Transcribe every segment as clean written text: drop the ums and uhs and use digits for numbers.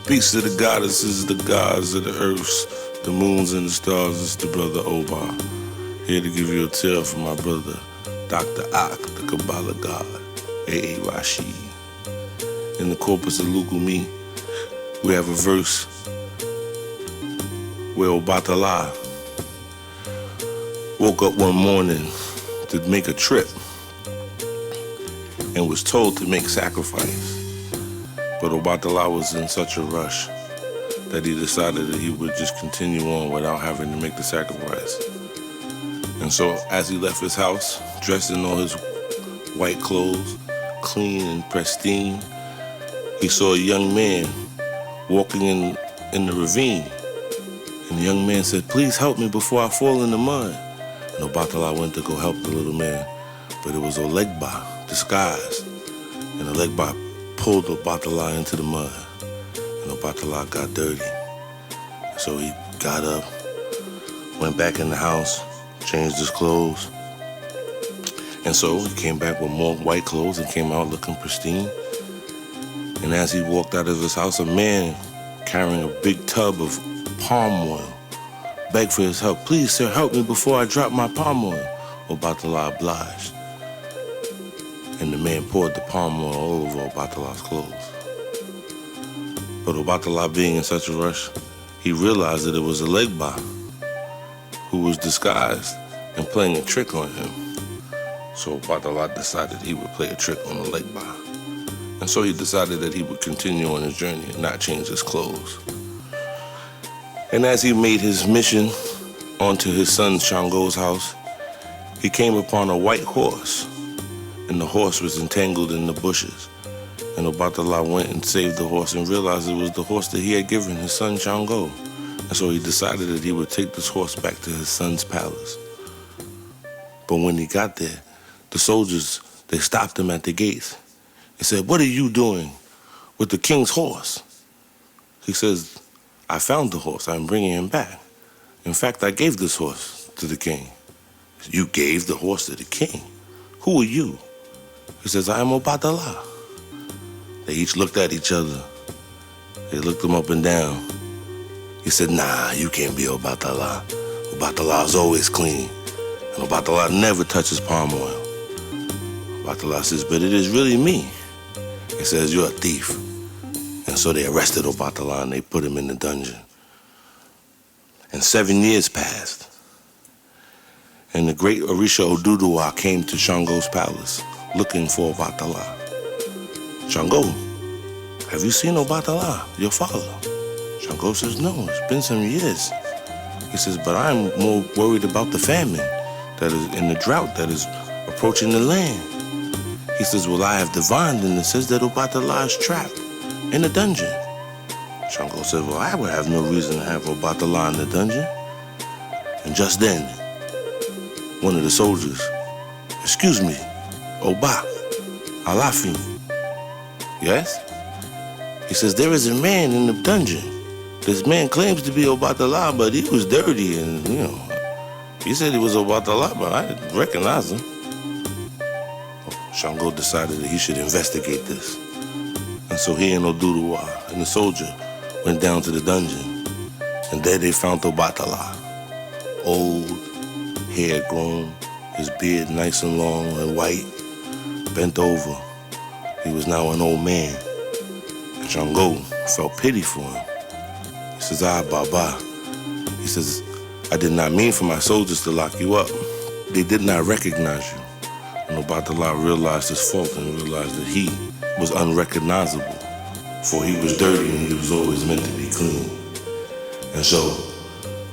Peace to the goddesses, the gods of the earths, the moons and the stars. It's the brother Oba. Here to give you a tale from my brother, Dr. Ak, the Kabbalah God, A.A. Rashid. In the corpus of Lukumi, we have a verse where Obatala woke up one morning to make a trip and was told to make sacrifice. But Obatala was in such a rush that he decided that he would just continue on without having to make the sacrifice. And so as he left his house, dressed in all his white clothes, clean and pristine, he saw a young man walking in the ravine. And the young man said, "Please help me before I fall in the mud." And Obatala went to go help the little man, but it was Olegba, disguised. And Olegba pulled Obatala into the mud, and Obatala got dirty. So he got up, went back in the house, changed his clothes. And so he came back with more white clothes and came out looking pristine. And as he walked out of his house, a man carrying a big tub of palm oil begged for his help. "Please, sir, help me before I drop my palm oil." Obatala obliged. And the man poured the palm oil all over Obatala's clothes. But Obatala, being in such a rush, he realized that it was Olegba who was disguised and playing a trick on him. So Obatala decided he would play a trick on Olegba. And so he decided that he would continue on his journey and not change his clothes. And as he made his mission onto his son Shango's house, he came upon a white horse, and the horse was entangled in the bushes. And Obatala went and saved the horse and realized it was the horse that he had given his son Shango. And so he decided that he would take this horse back to his son's palace. But when he got there, the soldiers, they stopped him at the gates and said, "What are you doing with the king's horse?" He says, "I found the horse. I'm bringing him back. In fact, I gave this horse to the king." "You gave the horse to the king? Who are you?" He says, "I am Obatala." They each looked at each other. They looked him up and down. He said, "Nah, you can't be Obatala. Obatala is always clean. And Obatala never touches palm oil." Obatala says, "But it is really me." He says, "You're a thief." And so they arrested Obatala and they put him in the dungeon. And 7 years passed. And the great Orisha Oduduwa came to Shango's palace looking for Obatala. "Shango, have you seen Obatala, your father?" Shango says, "No, it's been some years." He says, "But I'm more worried about the famine that is in the drought that is approaching the land." He says, "Well, I have divined and it says that Obatala is trapped in a dungeon." Shango said, "Well, I would have no reason to have Obatala in the dungeon." And just then, one of the soldiers, "Excuse me, Oba, Alafi." "Yes?" He says, "There is a man in the dungeon. This man claims to be Obatala, but he was dirty and, he said he was Obatala, but I didn't recognize him." Shango decided that he should investigate this. And so he and Oduduwa and the soldier went down to the dungeon. And there they found Obatala, old, hair grown, his beard nice and long and white, bent over. He was now an old man. And Shango felt pity for him. He says, "Ah, Baba." He says, "I did not mean for my soldiers to lock you up. They did not recognize you." And Obatala realized his fault and realized that he was unrecognizable, for he was dirty and he was always meant to be clean. And so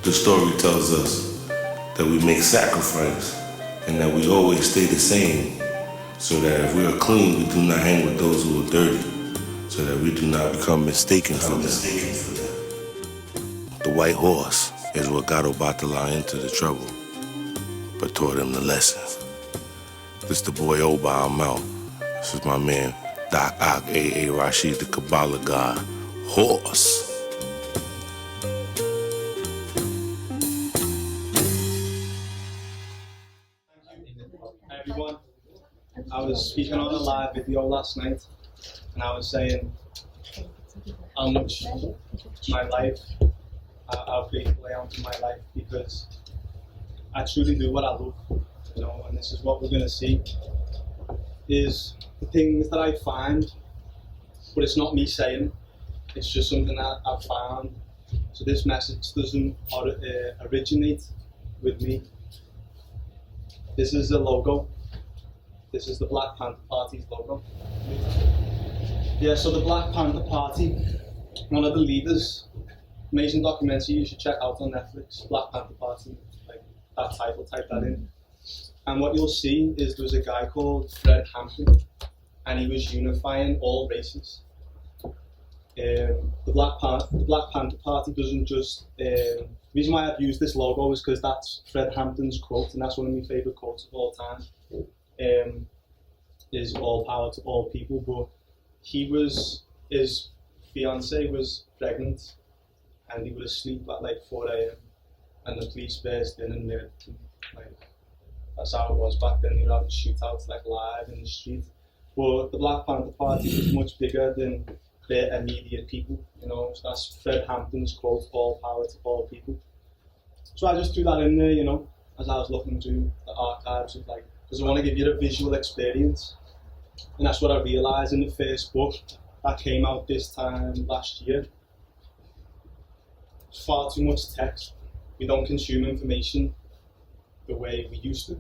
the story tells us that we make sacrifice and that we always stay the same, so that if we are clean, we do not hang with those who are dirty, so that we do not become mistaken for them. The white horse is what got Obatala into the trouble, but taught him the lesson. This the boy Oba, I'm out. This is my man, Doc Ak, A.A. Rashid, the Kabbalah God, horse. Hi everyone. I was speaking on a live video last night and I was saying how much my life, how grateful I am for my life, because I truly do what I love, you know, and this is what we're going to see, is the things that I find, but it's not me saying, it's just something that I've found. So this message doesn't originate with me. This is the logo. This is the Black Panther Party's logo. Yeah, so the Black Panther Party, one of the leaders, amazing documentary you should check out on Netflix, Black Panther Party, like that title, type that in. And what you'll see is there was a guy called Fred Hampton, and he was unifying all races. The Black Panther Party doesn't just, the reason why I've used this logo is because that's Fred Hampton's quote, and that's one of my favourite quotes of all time, is all power to all people. But his fiance was pregnant, and he was asleep at like 4 a.m. and the police burst in and murdered him. Like, that's how it was back then. They were having shootouts like live in the street. But the Black Panther Party was much bigger than their immediate people, you know. So that's Fred Hampton's quote, all power to all people. So I just threw that in there, you know, as I was looking through the archives of, like, because I want to give you a visual experience. And that's what I realised in the first book that came out this time last year. It's far too much text. We don't consume information the way we used to.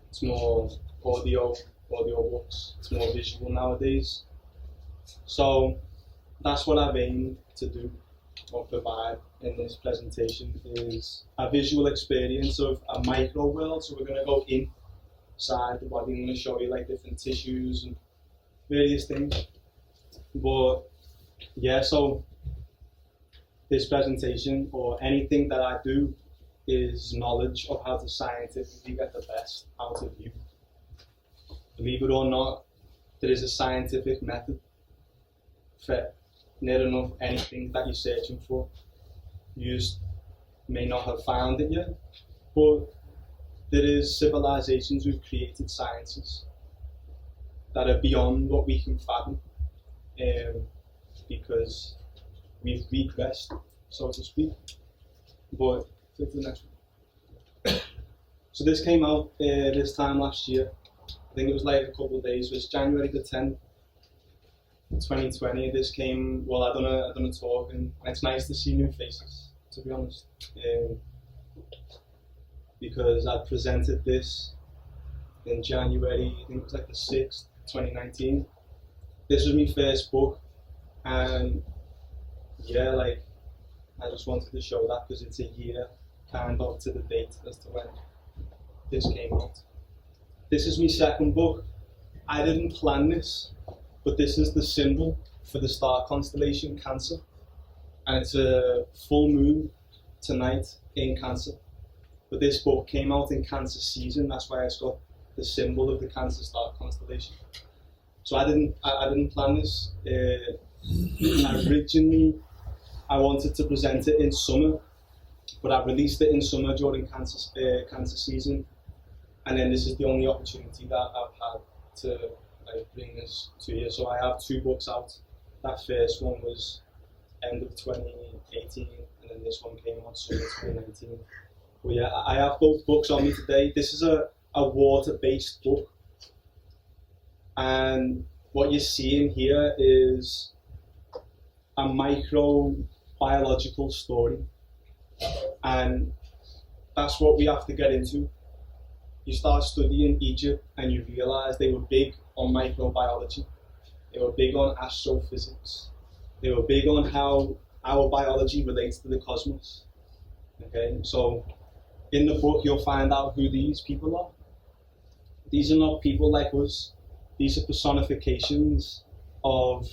It's more audio books, it's more visual nowadays. So that's what I've aimed to do or provide in this presentation, is a visual experience of a micro world. So we're going to go inside the body. I'm going to show you like different tissues and various things. But yeah, so this presentation or anything that I do is knowledge of how to scientifically get the best out of you. Believe it or not, there is a scientific method for near enough anything that you're searching for. You just may not have found it yet, but there is civilizations who've created sciences that are beyond what we can fathom, because we've regressed, so to speak. But to the next one. So this came out this time last year. I think it was like a couple of days. It was January the 10th, 2020. This came, well, I done a talk, and it's nice to see new faces, to be honest. Because I presented this in January, I think it was like the 6th, 2019. This was my first book, and yeah, like, I just wanted to show that because it's a year kind of to the date as to when this came out. This is my second book. I didn't plan this, but this is the symbol for the star constellation Cancer, and it's a full moon tonight in Cancer. But this book came out in Cancer season, that's why it's got the symbol of the Cancer star constellation. So I didn't plan this. Originally, I wanted to present it in summer, but I released it in summer during cancer season, and then this is the only opportunity that I've had to like bring this to you. So I have two books out. That first one was end of 2018, and then this one came out summer 2019. But yeah, I have both books on me today. This is a water-based book, and what you're seeing here is a microbiological story, and that's what we have to get into. You start studying Egypt and you realize they were big on microbiology, they were big on astrophysics, they were big on how our biology relates to the cosmos. Okay, so in the book you'll find out who these people are. These are not people like us. These are personifications of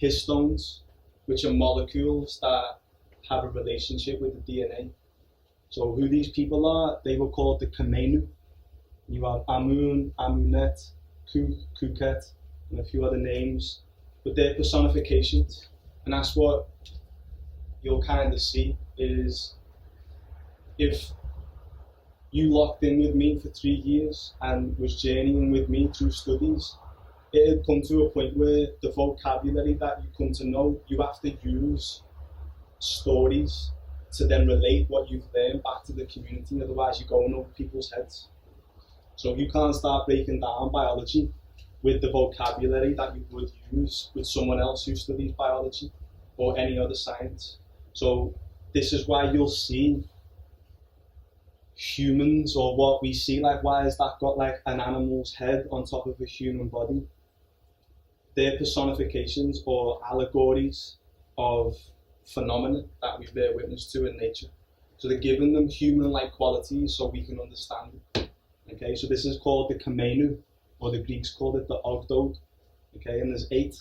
histones, which are molecules that have a relationship with the DNA. So who these people are, they were called the Kamenu. You have Amun, Amunet, Kuket, and a few other names, but they're personifications. And that's what you'll kind of see, is if you locked in with me for 3 years and was journeying with me through studies, it'll come to a point where the vocabulary that you come to know, you have to use stories to then relate what you've learned back to the community, otherwise you're going over people's heads. So you can't start breaking down biology with the vocabulary that you would use with someone else who studies biology or any other science. So this is why you'll see humans, or what we see, like, why has that got like an animal's head on top of a human body? They're personifications or allegories of phenomena that we bear witness to in nature. So they're giving them human-like qualities so we can understand it. Okay, so this is called the Kamenu, or the Greeks called it the Ogdod. Okay, and there's 8,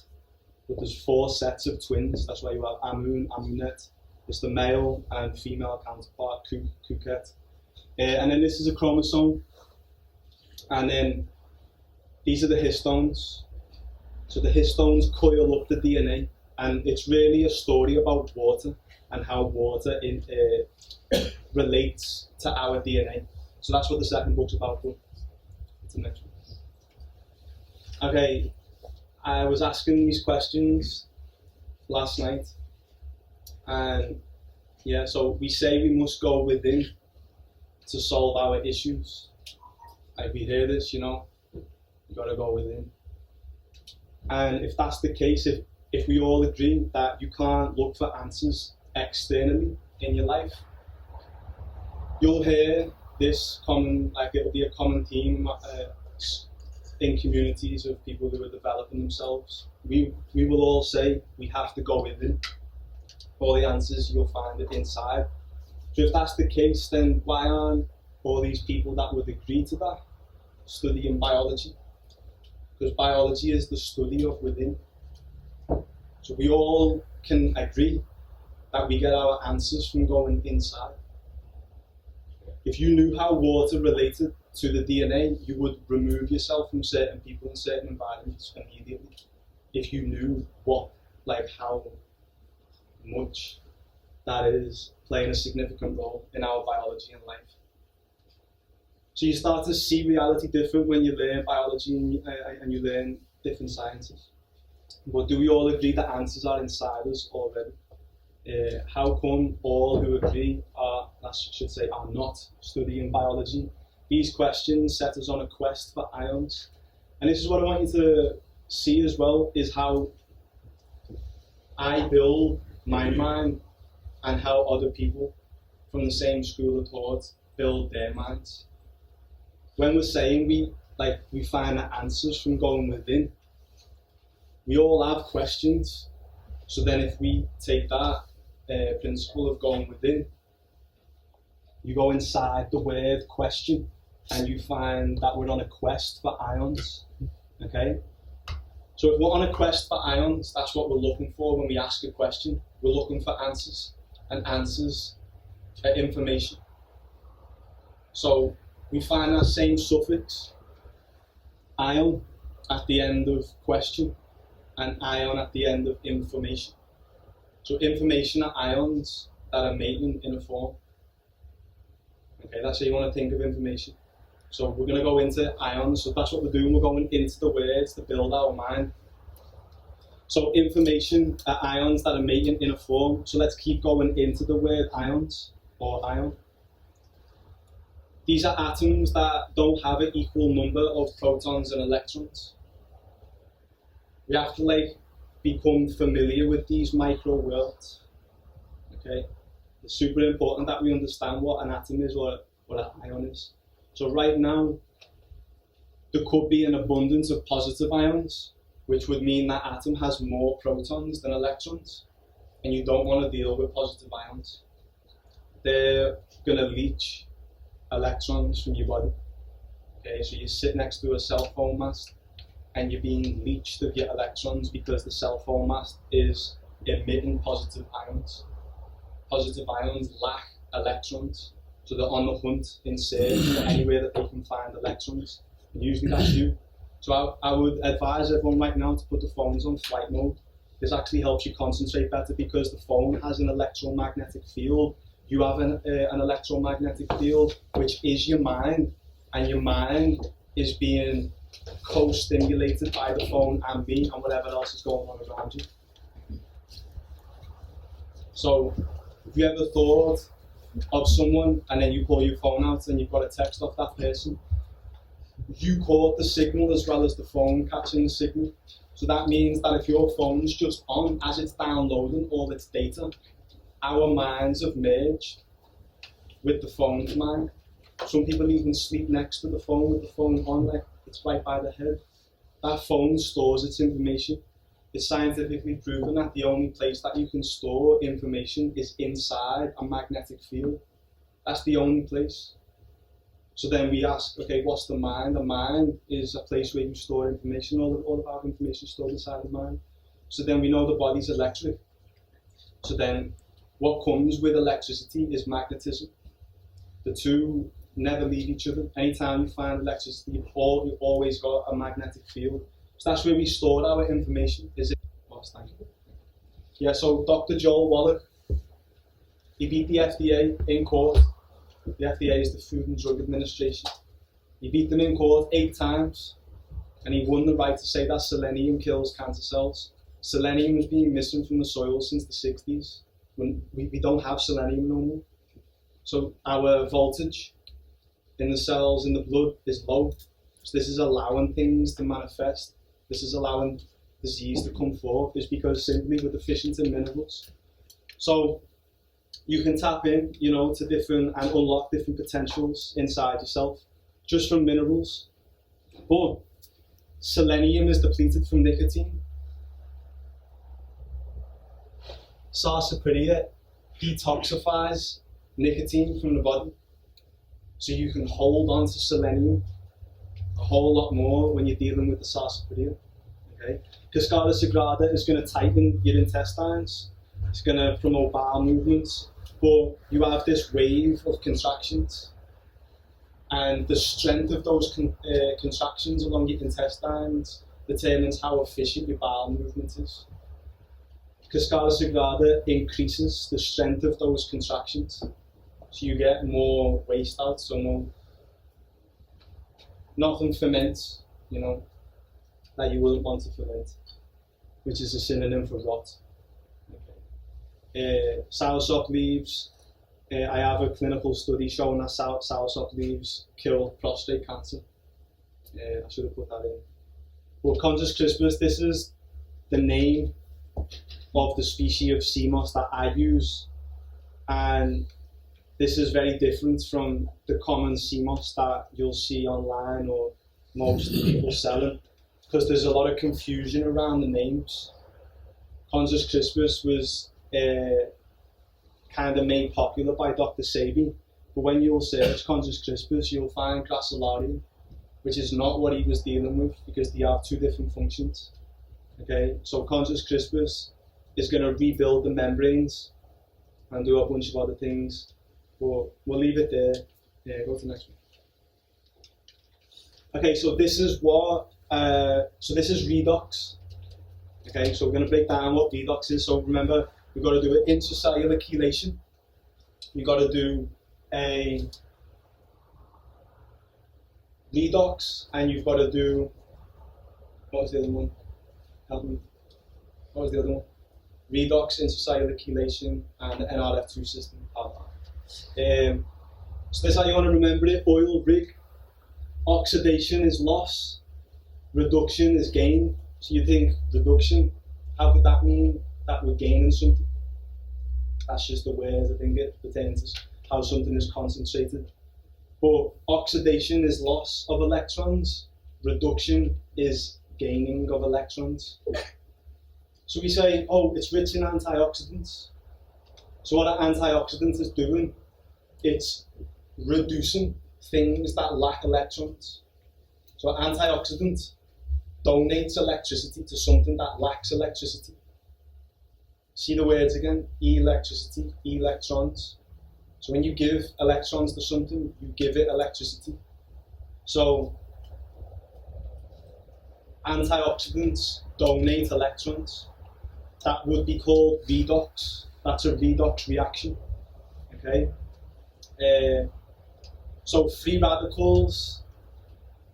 but there's 4 sets of twins. That's why you have Amun, Amunet. It's the male and female counterpart, Kuket. And then this is a chromosome. And then these are the histones. So the histones coil up the DNA. And it's really a story about water and how water relates to our DNA. So that's what the second book's about. It's the next one. Okay, I was asking these questions last night. And yeah, so we say we must go within to solve our issues. Like, we hear this, you know, you gotta go within. And if that's the case, if we all agree that you can't look for answers externally in your life, you'll hear this common, like, it'll be a common theme in communities of people who are developing themselves. We will all say we have to go within. All the answers, you'll find it inside. So if that's the case, then why aren't all these people that would agree to that studying biology? Because biology is the study of within. So we all can agree that we get our answers from going inside. If you knew how water related to the DNA, you would remove yourself from certain people and certain environments immediately. If you knew how much that is playing a significant role in our biology and life. So you start to see reality different when you learn biology and you learn different sciences. But do we all agree that answers are inside us already? How come all who agree are not studying biology? These questions set us on a quest for ions. And this is what I want you to see as well, is how I build my mind and how other people from the same school of thought build their minds. When we're saying we find the answers from going within, we all have questions. So then if we take that principle of going within, you go inside the word question and you find that we're on a quest for ions. Okay? So if we're on a quest for ions, that's what we're looking for when we ask a question. We're looking for answers, and answers are information. So we find that same suffix, ion, at the end of question, and ion at the end of information. So information are ions that are mating in a form. Okay, that's how you want to think of information. So we're going to go into ions, so that's what we're doing, we're going into the words to build our mind. So information are ions that are mating in a form, so let's keep going into the word ions, or ion. These are atoms that don't have an equal number of protons and electrons. We have to become familiar with these micro worlds. Okay? It's super important that we understand what an atom is or what an ion is. So right now, there could be an abundance of positive ions, which would mean that atom has more protons than electrons, and you don't want to deal with positive ions. They're going to leach electrons from your body. Okay, so you sit next to a cell phone mast, and you're being leached of your electrons because the cell phone mast is emitting positive ions. Positive ions lack electrons, so they're on the hunt in search for anywhere that they can find electrons. And usually that's you. So I would advise everyone right now to put the phones on flight mode. This actually helps you concentrate better because the phone has an electromagnetic field. You have an electromagnetic field, which is your mind, and your mind is being co-stimulated by the phone and me and whatever else is going on around you. So, have you ever thought of someone and then you pull your phone out and you've got a text off that person? You caught the signal as well as the phone catching the signal. So that means that if your phone's just on as it's downloading all its data, our minds have merged with the phone's mind. Some people even sleep next to the phone with the phone on, like it's right by the head. That phone stores its information. It's scientifically proven that the only place that you can store information is inside a magnetic field. That's the only place. So then we ask, okay, what's the mind? The mind is a place where you store information. All of our information is stored inside the mind. So then we know the body's electric. So then what comes with electricity is magnetism. The two never leave each other. Anytime you find electricity, you've always got a magnetic field. So that's where we store our information. Is it? Oh, thank you. Yeah, so Dr. Joel Wallach, he beat the FDA in court. The FDA is the Food and Drug Administration. He beat them in court 8 times, and he won the right to say that selenium kills cancer cells. Selenium has been missing from the soil since the 60s. When we don't have selenium no more. So our voltage in the cells in the blood is low. So this is allowing things to manifest. This is allowing disease to come forth. It's because simply we're deficient in minerals. So you can tap in, to different and unlock different potentials inside yourself just from minerals. But selenium is depleted from nicotine. Sarsaparilla detoxifies nicotine from the body. So you can hold on to selenium a whole lot more when you're dealing with the sarsaparilla. Okay? Cascara Sagrada is going to tighten your intestines. It's going to promote bowel movements. But you have this wave of contractions. And the strength of those contractions along your intestines determines how efficient your bowel movement is. Cascara Sagrada increases the strength of those contractions. So you get more waste out, so nothing ferments, that you wouldn't want to ferment, which is a synonym for rot. Okay. Soursop leaves, I have a clinical study showing that soursop leaves kill prostate cancer. I should have put that in. But Consus crispus, this is the name of the species of sea moss that I use, and this is very different from the common sea moss that you'll see online or most people selling, because there's a lot of confusion around the names. Consus crispus was kind of made popular by Dr. Sebi, but when you'll search Consus crispus, you'll find Gracilarium, which is not what he was dealing with, because they have 2 different functions. Okay, so Consus crispus is going to rebuild the membranes and do a bunch of other things, but we'll leave it there. Yeah, go to the next one. Okay, so this is redox. Okay, so we're going to break down what redox is. So remember, we've got to do an intracellular chelation. You've got to do a redox, and you've got to do, what was the other one? Help me. What was the other one? Redox, intracellular chelation, and the NRF2 system. So this is how you want to remember it. Oil rig. Oxidation is loss. Reduction is gain. So you think reduction, how could that mean that we're gaining something? That's just the word. I think it pertains to how something is concentrated. But oxidation is loss of electrons. Reduction is gaining of electrons. So we say, oh, it's rich in antioxidants. So what an antioxidant is doing, it's reducing things that lack electrons. So an antioxidant donates electricity to something that lacks electricity. See the words again, electricity, electrons. So when you give electrons to something, you give it electricity. So antioxidants donate electrons. That would be called redox. That's a redox reaction. Okay. So free radicals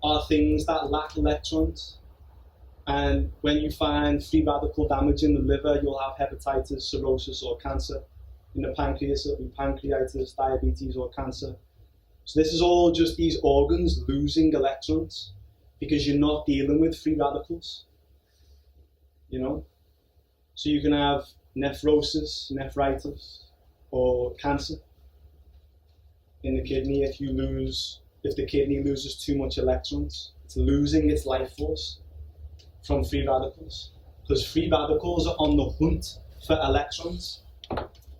are things that lack electrons. And when you find free radical damage in the liver, you'll have hepatitis, cirrhosis, or cancer. In the pancreas, it'll be pancreatitis, diabetes, or cancer. So this is all just these organs losing electrons because you're not dealing with free radicals. You know? So you can have nephrosis, nephritis, or cancer in the kidney if the kidney loses too much electrons. It's losing its life force from free radicals, because free radicals are on the hunt for electrons.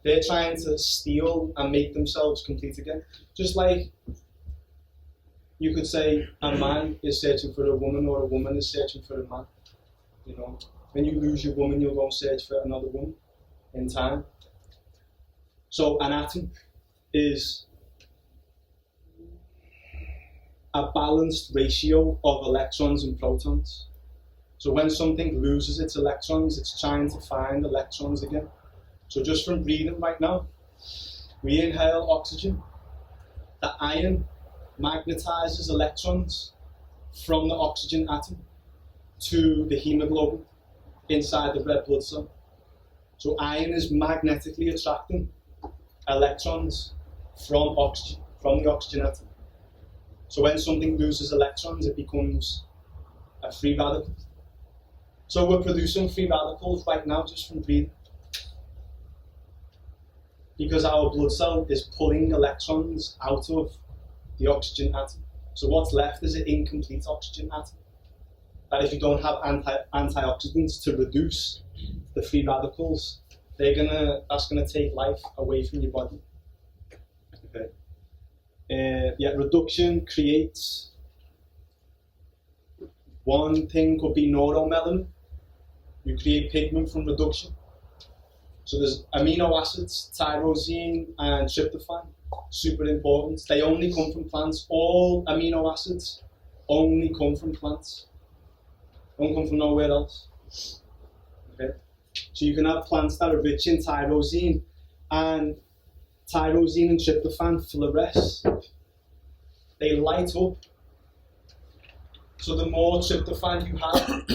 They're trying to steal and make themselves complete again. Just like you could say a man is searching for a woman, or a woman is searching for a man. You know, when you lose your woman, you'll go and search for another woman in time. So an atom is a balanced ratio of electrons and protons. So when something loses its electrons, it's trying to find electrons again. So just from breathing right now, we inhale oxygen. The iron magnetizes electrons from the oxygen atom to the hemoglobin inside the red blood cell. So iron is magnetically attracting electrons from the oxygen atom. So when something loses electrons, it becomes a free radical. So we're producing free radicals right now just from breathing, because our blood cell is pulling electrons out of the oxygen atom. So what's left is an incomplete oxygen atom. That if you don't have antioxidants to reduce the free radicals, that's gonna take life away from your body. Okay. Reduction creates, one thing could be neuromelanin. You create pigment from reduction. So there's amino acids, tyrosine and tryptophan, super important. They only come from plants. All amino acids only come from plants. Don't come from nowhere else. Okay? So you can have plants that are rich in tyrosine, and tyrosine and tryptophan fluoresce. They light up. So the more tryptophan you have,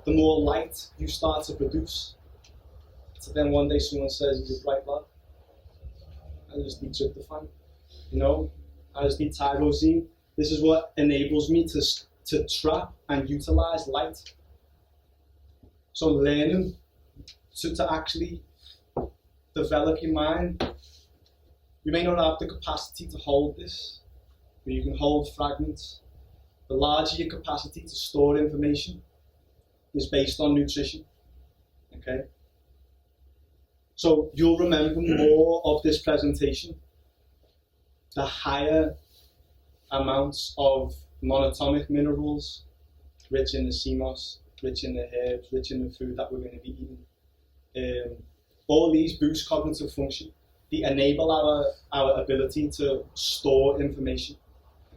the more light you start to produce. So then one day someone says, he's a bright lad. I just need tryptophan. You know, I just need tyrosine. This is what enables me to trap and utilize light. So learning to actually develop your mind. You may not have the capacity to hold this, but you can hold fragments. The larger your capacity to store information is based on nutrition. Okay? So you'll remember more of this presentation the higher amounts of monatomic minerals, rich in the CMOS, rich in the herbs, rich in the food that we're going to be eating. All these boost cognitive function. They enable our ability to store information.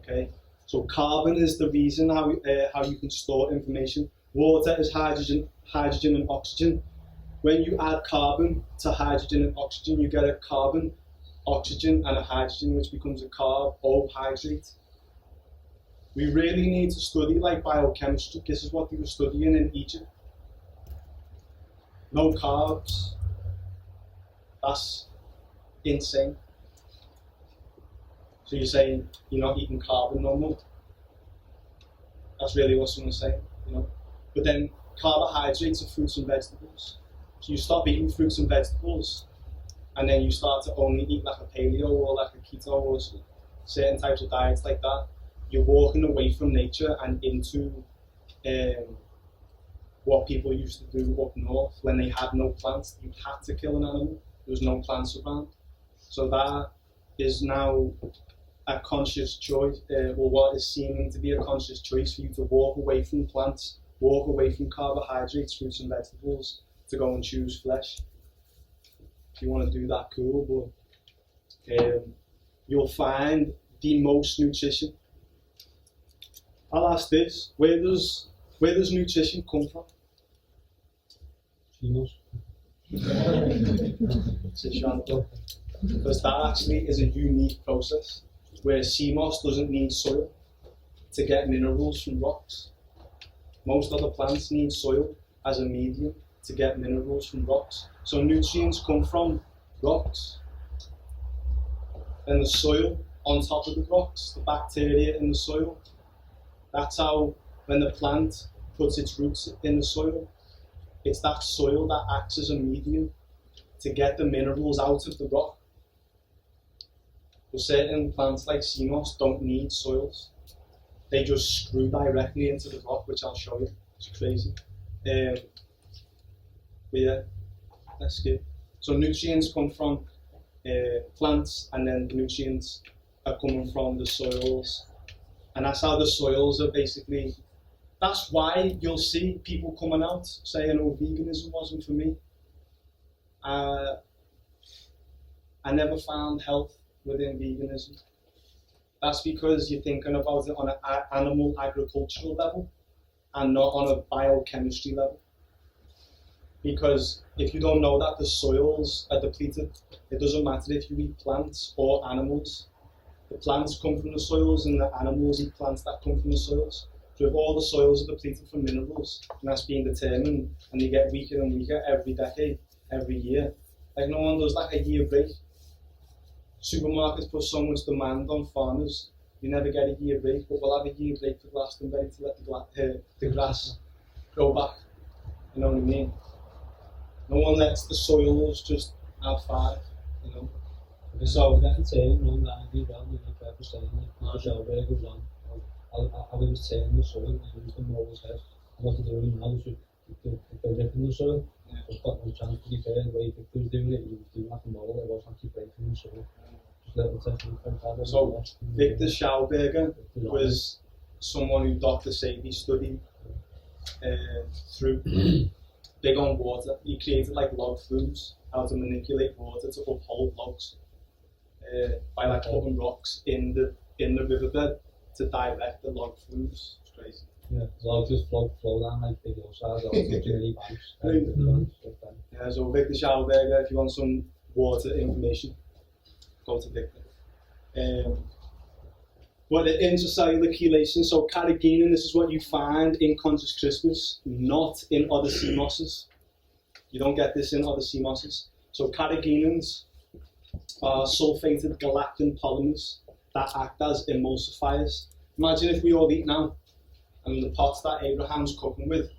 Okay, so carbon is the reason how you can store information. Water is hydrogen and oxygen. When you add carbon to hydrogen and oxygen, you get a carbon, oxygen, and a hydrogen, which becomes a carbohydrate. We really need to study like biochemistry. This is what they were studying in Egypt. No carbs. That's insane. So you're saying you're not eating carbon no more? That's really what someone's saying, you know. But then carbohydrates are fruits and vegetables. So you stop eating fruits and vegetables, and then you start to only eat like a paleo or like a keto or certain types of diets like that. You're walking away from nature and into what people used to do up north when they had no plants. You had to kill an animal. There was no plants around. So that is now a conscious choice, or what is seeming to be a conscious choice for you to walk away from plants, walk away from carbohydrates, fruits and vegetables, to go and choose flesh. If you want to do that, cool, but you'll find the most nutrition. I'll ask this, where does nutrition come from? Because that actually is a unique process where CMOS doesn't need soil to get minerals from rocks. Most other plants need soil as a medium to get minerals from rocks. So nutrients come from rocks. And the soil on top of the rocks, the bacteria in the soil. That's how, when the plant puts its roots in the soil, it's that soil that acts as a medium to get the minerals out of the rock. But certain plants like sea moss don't need soils. They just screw directly into the rock, which I'll show you. It's crazy. But yeah, let's skip. So nutrients come from plants, and then the nutrients are coming from the soils. And that's how the soils are basically, that's why you'll see people coming out saying, oh, veganism wasn't for me. I never found health within veganism. That's because you're thinking about it on an animal agricultural level and not on a biochemistry level. Because if you don't know that the soils are depleted, it doesn't matter if you eat plants or animals. The plants come from the soils and the animals eat plants that come from the soils. So if all the soils are depleted for minerals, and that's being determined, and they get weaker and weaker every decade, every year, like no one does like a year break. Supermarkets put so much demand on farmers, you never get a year break, but we'll have a year break for Glastonbury to let the grass grow back. You know what I mean? No one lets the soils just have five, you know. So that saying wrong that be well, you know, for saying like Schauberger goes on. I was saying the soil, I used them always head. What they're doing now is they're ripping the soil. There's got no chance to be fair. The way Victor was doing it, he was doing like a model, it wasn't actually breaking the soil. Just little technique like that. So Victor Schauberger was someone who Dr. Sadie studied through big on water. He created like log flumes, how to manipulate water to uphold logs by like putting rocks in the riverbed to direct the log flumes. It's crazy. Yeah, so I'll just flow down like big hillsides, I'll touch any banks. Yeah, so Victor Schauberger, if you want some water information, go to Victor. But the intercellular chelation, so carrageenan, this is what you find in Conchus crispus, not in other sea mosses. You don't get this in other sea mosses. So carrageenans are sulfated galactan polymers that act as emulsifiers. Imagine if we all eat now, and the pots that Abraham's cooking with,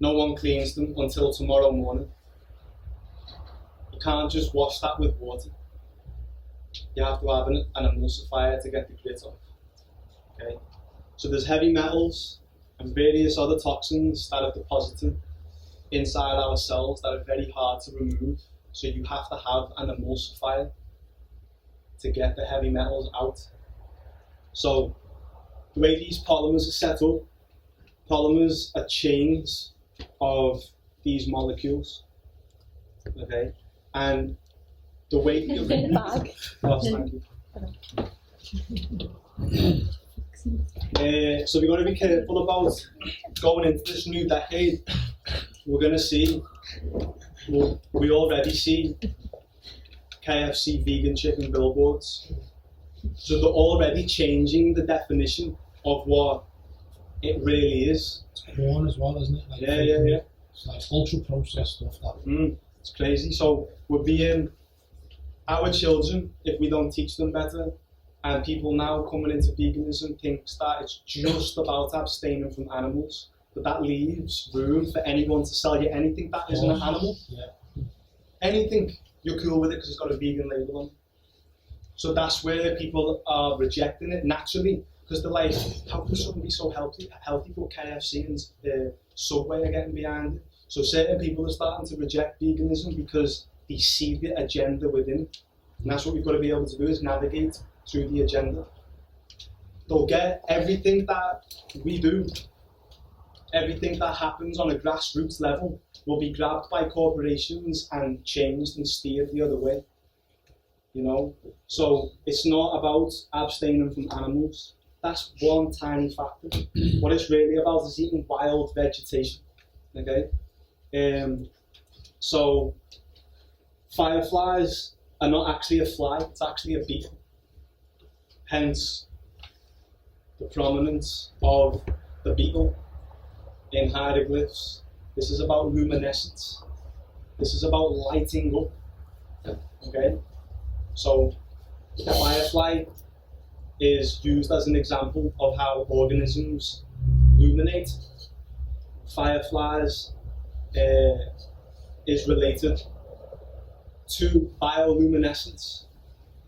no one cleans them until tomorrow morning. You can't just wash that with water. You have to have an emulsifier to get the grit off. Okay? So there's heavy metals and various other toxins that are deposited inside our cells that are very hard to remove. So you have to have an emulsifier to get the heavy metals out. So the way these polymers are set up, polymers are chains of these molecules. Okay? And the way that you're Bag. Oh, thank you. So we're going to be careful about going into this new decade. We're going to see, we already see KFC vegan chicken billboards. So they're already changing the definition of what it really is. It's corn as well, isn't it? Like Yeah. It's like ultra processed stuff. That. It's crazy. So we're being, our children, if we don't teach them better, and people now coming into veganism thinks that it's just about abstaining from animals, but that leaves room for anyone to sell you anything that isn't an animal. Yeah. Anything, you're cool with it because it's got a vegan label on it. So that's where people are rejecting it naturally, because they're like, how can something be so healthy for KFC and Subway are getting behind it? So certain people are starting to reject veganism because they see the agenda within it. And that's what we've got to be able to do, is navigate through the agenda. They'll get everything that we do, everything that happens on a grassroots level will be grabbed by corporations and changed and steered the other way. You know? So it's not about abstaining from animals. That's one tiny factor. What it's really about is eating wild vegetation. Okay? So fireflies are not actually a fly, it's actually a beetle. Hence, the prominence of the beetle in hieroglyphs. This is about luminescence. This is about lighting up. Okay? So the firefly is used as an example of how organisms illuminate. Fireflies is related to bioluminescence.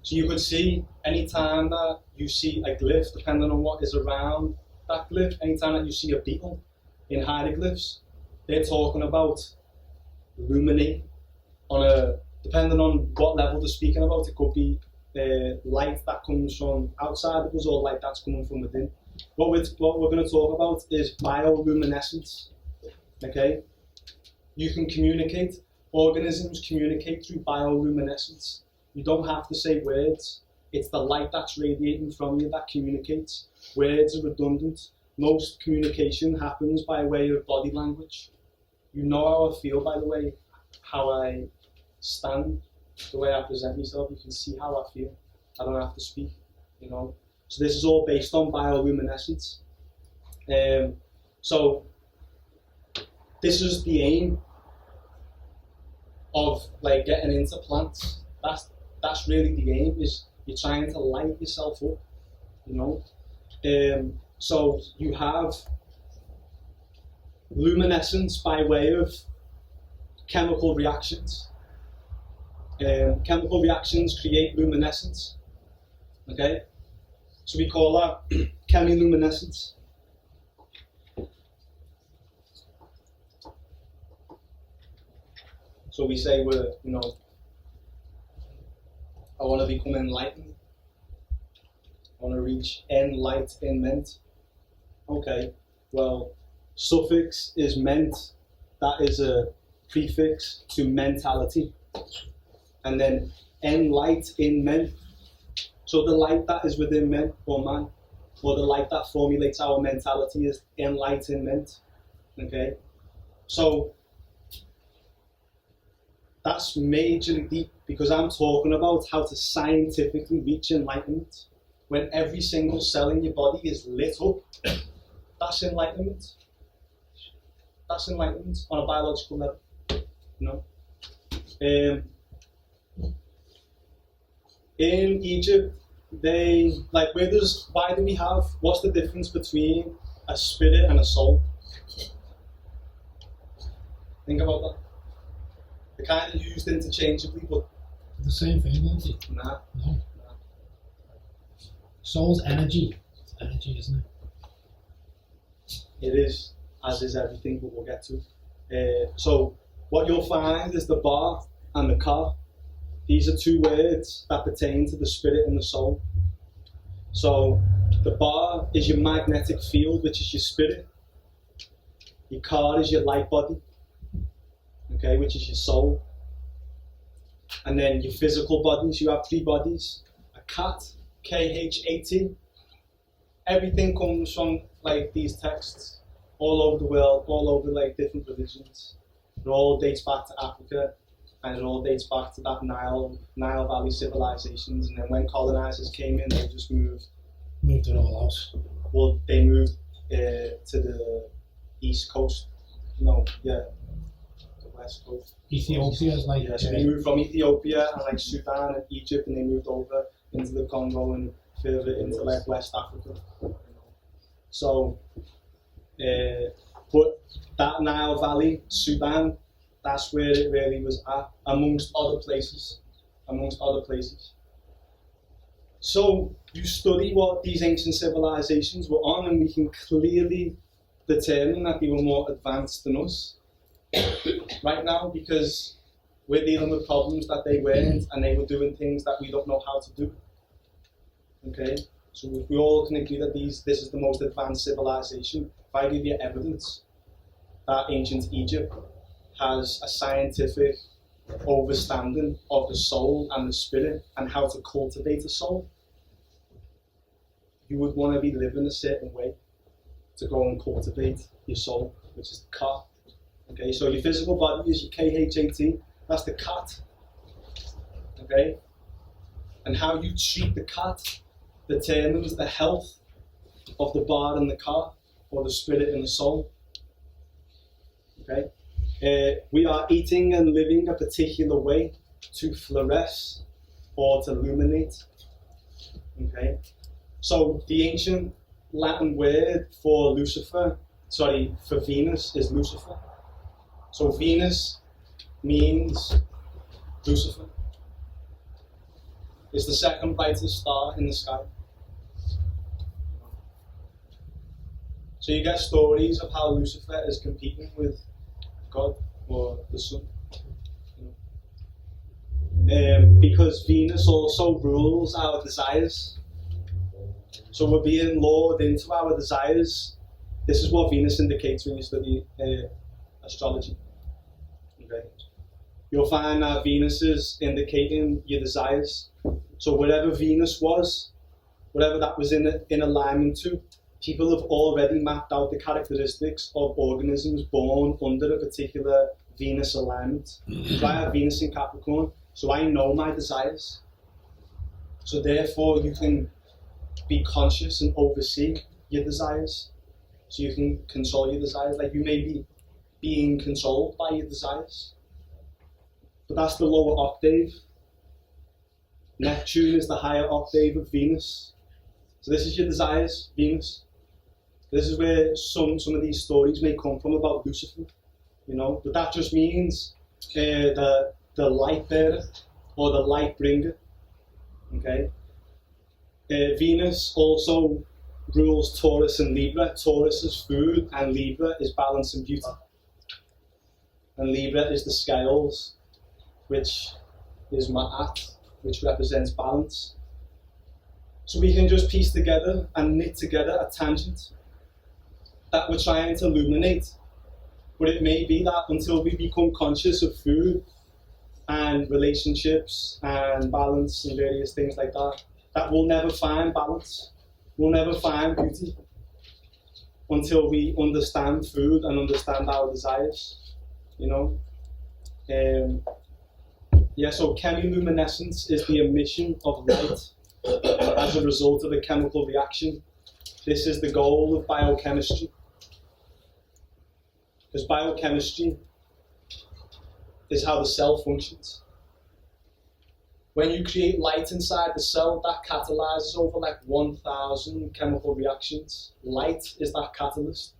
So you could see anytime that you see a glyph, depending on what is around that glyph, anytime that you see a beetle in hieroglyphs, they're talking about illuminating on a, depending on what level they're speaking about. It could be light that comes from outside of us or light that's coming from within. What we're going to talk about is bioluminescence. Okay? You can communicate. Organisms communicate through bioluminescence. You don't have to say words. It's the light that's radiating from you that communicates. Words are redundant. Most communication happens by way of body language. You know how I feel by the way, how I stand, the way I present myself. You can see how I feel. I don't have to speak, you know. So this is all based on bioluminescence. So this is the aim of like getting into plants. That's really the aim, is you're trying to light yourself up, you know. So you have luminescence by way of chemical reactions. Chemical reactions create luminescence. Okay, so we call that chemiluminescence. So we say we're, you know, I want to become enlightened. I want to reach enlightenment. Okay, well, suffix is ment. That is a prefix to mentality. And then enlightenment. So the light that is within men or man, or the light that formulates our mentality, is enlightenment. Okay, so that's majorly deep, because I'm talking about how to scientifically reach enlightenment. When every single cell in your body is lit up, that's enlightenment. That's enlightenment on a biological level, you know. In Egypt, they, like, why do we have, what's the difference between a spirit and a soul? Think about that. They're kind of used interchangeably, but The same thing, isn't it? nah. No. Soul's energy. It's energy, isn't it? It is, as is everything, but we'll get to. So what you'll find is the bar and the ka. These are two words that pertain to the spirit and the soul. So the bar is your magnetic field, which is your spirit. Your ka is your light body, okay, which is your soul. And then your physical bodies, you have three bodies. A kat, K-H-A-T. Everything comes from like these texts all over the world, all over like different religions. It all dates back to Africa, and it all dates back to that Nile Valley civilizations. And then when colonizers came in, they just moved Moved it all out. Well, they moved to the east coast. No, yeah, the west coast. Ethiopia is like. Yeah, so they moved from Ethiopia and like Sudan and Egypt, and they moved over into the Congo and further into like West Africa. So, but that Nile Valley, Sudan, that's where it really was at, amongst other places. So you study what these ancient civilizations were on, and we can clearly determine that they were more advanced than us right now, because we're dealing with problems that they weren't, and they were doing things that we don't know how to do. Okay, so we all can agree that this is the most advanced civilization. If I give you evidence that ancient Egypt has a scientific understanding of the soul and the spirit and how to cultivate a soul, you would want to be living a certain way to go and cultivate your soul, which is the ka. Okay, so your physical body is your K-H-A-T, that's the kat. Okay, and how you treat the kat determines the health of the bar and the car, or the spirit and the soul. Okay? We are eating and living a particular way to fluoresce or to illuminate. Okay? So the ancient Latin word for for Venus is Lucifer. So Venus means Lucifer. It's the second brightest star in the sky. So you get stories of how Lucifer is competing with God or the sun. Because Venus also rules our desires. So we're being lured into our desires. This is what Venus indicates when you study astrology. Okay. You'll find that Venus is indicating your desires. So whatever Venus was, whatever that was in alignment to, people have already mapped out the characteristics of organisms born under a particular Venus alignment. So I have Venus in Capricorn, so I know my desires. So therefore you can be conscious and oversee your desires. So you can control your desires. Like you may be being controlled by your desires. But that's the lower octave. Neptune is the higher octave of Venus. So this is your desires, Venus. This is where some of these stories may come from about Lucifer, you know. But that just means the light bearer or the light bringer. Okay. Venus also rules Taurus and Libra. Taurus is food, and Libra is balance and beauty. And Libra is the scales, which is Ma'at, which represents balance. So we can just piece together and knit together a tangent that we're trying to illuminate. But it may be that until we become conscious of food and relationships and balance and various things like that, that we'll never find balance. We'll never find beauty until we understand food and understand our desires, you know. So chemiluminescence is the emission of light as a result of a chemical reaction. This is the goal of biochemistry. Because biochemistry is how the cell functions. When you create light inside the cell, that catalyzes over like 1,000 chemical reactions. Light is that catalyst.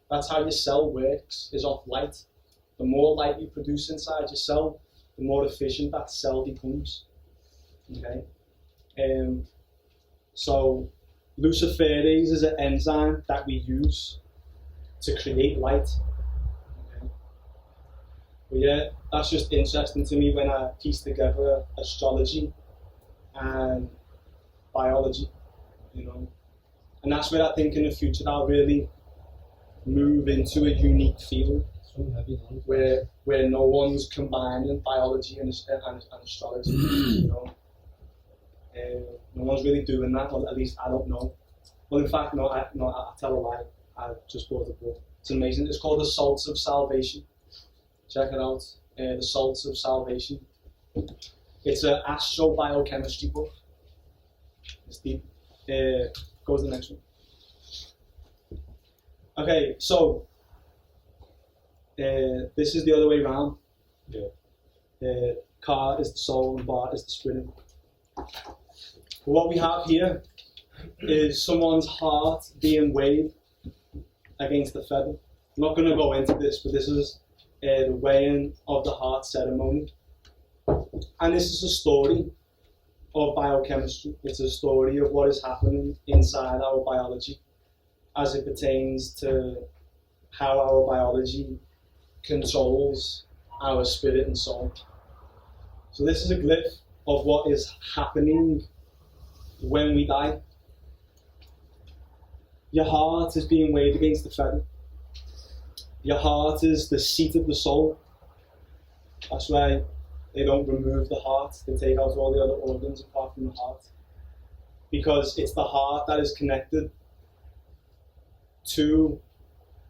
That's how your cell works, is off light. The more light you produce inside your cell, the more efficient that cell becomes. Okay? So luciferase is an enzyme that we use to create light. Okay? But yeah, that's just interesting to me when I piece together astrology and biology, you know. And that's where I think in the future I'll really move into a unique field where no one's combining biology and astrology, you know. No one's really doing that, or at least I don't know. Well, in fact, I tell a lie. I just bought a book. It's amazing. It's called The Salts of Salvation. Check it out. The Salts of Salvation. It's an astrobiochemistry book. It's deep. Go to the next one. Okay, so this is the other way around. Yeah. Ka is the soul and Ba is the spirit. What we have here is someone's heart being weighed against the feather. I'm not going to go into this, but this is the weighing of the heart ceremony. And this is a story of biochemistry. It's a story of what is happening inside our biology as it pertains to how our biology controls our spirit and soul. So this is a glyph of what is happening when we die. Your heart is being weighed against the feather. Your heart is the seat of the soul. That's why they don't remove the heart. They take out all the other organs apart from the heart. Because it's the heart that is connected to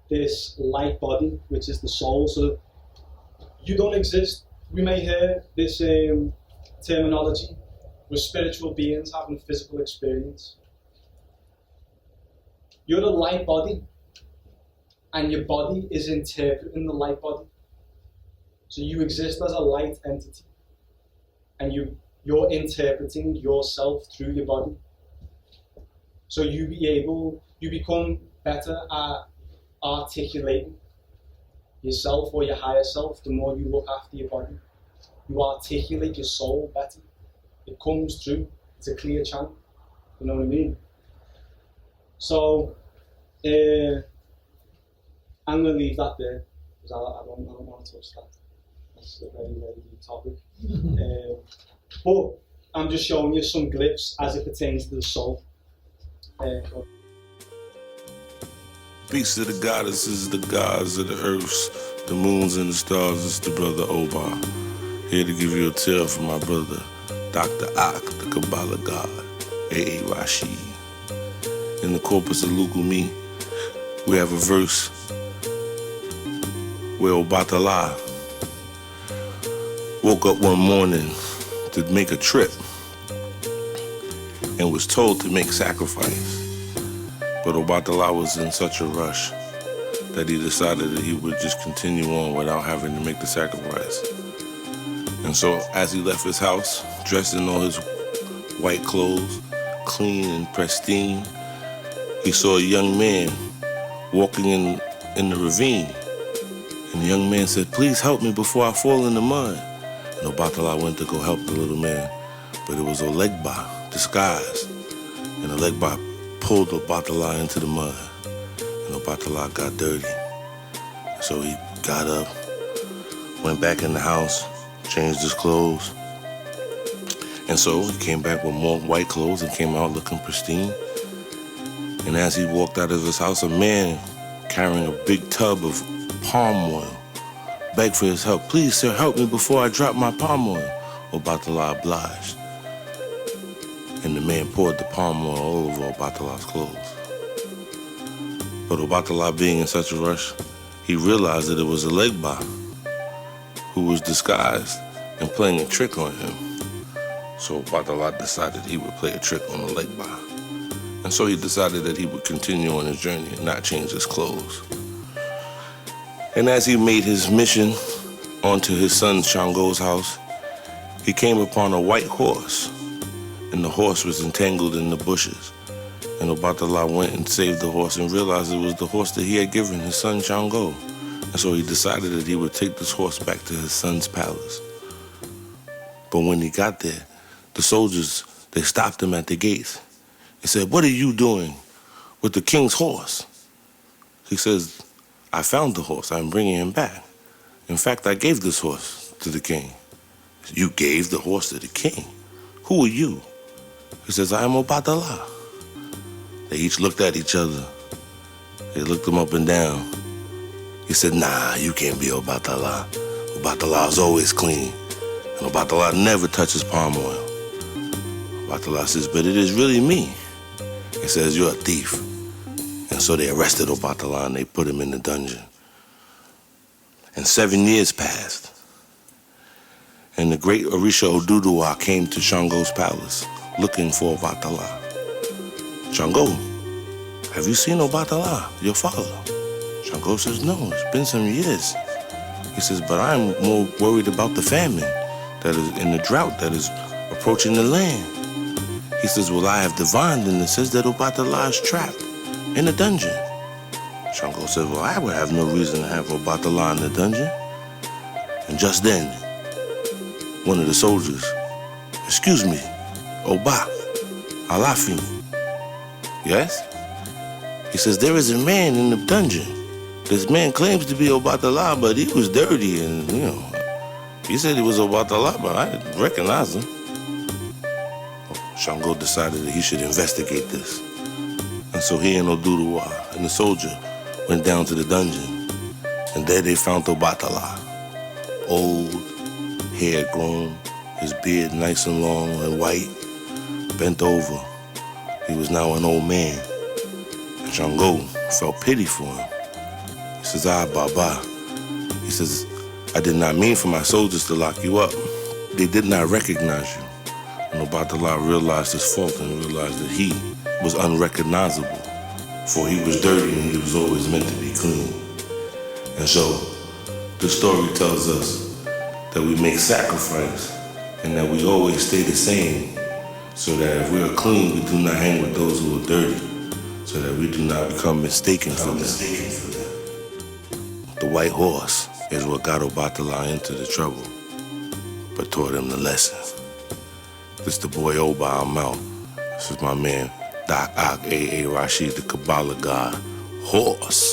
this light body, which is the soul. So you don't exist. We may hear this terminology with spiritual beings having a physical experience. You're a light body, and your body is interpreting the light body. So you exist as a light entity, and you're interpreting yourself through your body. So you become better at articulating yourself or your higher self the more you look after your body. You articulate your soul better. It comes through. It's a clear channel. You know what I mean? So I'm going to leave that there because I don't want to touch that. That's a very, very deep topic. But I'm just showing you some glyphs as it pertains to the soul. Peace to the goddesses, the gods of the earths, the moons and the stars. It's the brother Oba, here to give you a tale from my brother, Dr. Ak, the Kabbalah God, A.A. Rashid. In the Corpus of Lugumi, we have a verse where Obatala woke up one morning to make a trip and was told to make sacrifice. But Obatala was in such a rush that he decided that he would just continue on without having to make the sacrifice. And so as he left his house, dressed in all his white clothes, clean and pristine, he saw a young man walking in the ravine. And the young man said, "Please help me before I fall in the mud." And Obatala went to go help the little man, but it was Olegba, disguised. And Olegba pulled Obatala into the mud, and Obatala got dirty. So he got up, went back in the house, changed his clothes. And so he came back with more white clothes and came out looking pristine. And as he walked out of his house, a man carrying a big tub of palm oil begged for his help. "Please, sir, help me before I drop my palm oil." Obatala obliged. And the man poured the palm oil all over Obatala's clothes. But Obatala, being in such a rush, he realized that it was Olegba who was disguised and playing a trick on him. So Obatala decided he would play a trick on Olegba. And so he decided that he would continue on his journey and not change his clothes. And as he made his mission onto his son Shango's house, he came upon a white horse, and the horse was entangled in the bushes. And Obatala went and saved the horse and realized it was the horse that he had given his son Shango. And so he decided that he would take this horse back to his son's palace. But when he got there, the soldiers, they stopped him at the gates. They said, "What are you doing with the king's horse?" He says, "I found the horse. I'm bringing him back. In fact, I gave this horse to the king." "You gave the horse to the king? Who are you?" He says, "I am Obatala." They each looked at each other. They looked him up and down. He said, "Nah, you can't be Obatala. Obatala is always clean. And Obatala never touches palm oil." Obatala says, "But it is really me." He says, "You're a thief." And so they arrested Obatala and they put him in the dungeon. And 7 years passed. And the great Orisha Oduduwa came to Shango's palace looking for Obatala. "Shango, have you seen Obatala, your father?" Shango says, "No, it's been some years." He says, "But I'm more worried about the famine that is in the drought that is approaching the land." He says, "Well, I have divined, and it says that Obatala is trapped in a dungeon." Shango says, "Well, I would have no reason to have Obatala in the dungeon." And just then, one of the soldiers, "Excuse me, Oba, Alafin." "Yes?" He says, "There is a man in the dungeon. This man claims to be Obatala, but he was dirty and, he said he was Obatala, but I didn't recognize him." Shango decided that he should investigate this. And so he and Oduduwa and the soldier went down to the dungeon. And there they found Obatala. Old, hair grown, his beard nice and long and white, bent over. He was now an old man. And Shango felt pity for him. He says, "Ah, Baba." He says, "I did not mean for my soldiers to lock you up. They did not recognize you." And Obatala realized his fault and realized that he was unrecognizable For he was dirty and he was always meant to be clean. And so the story tells us that we make sacrifice and that we always stay the same, so that if we are clean, we do not hang with those who are dirty, so that we do not become mistaken for them. The white horse is what got Obatala into the trouble, but taught him the lesson. This the boy Oba, I'm out. This is my man, Doc Ock, A.A. Rashid, the Kabbalah God, Horse.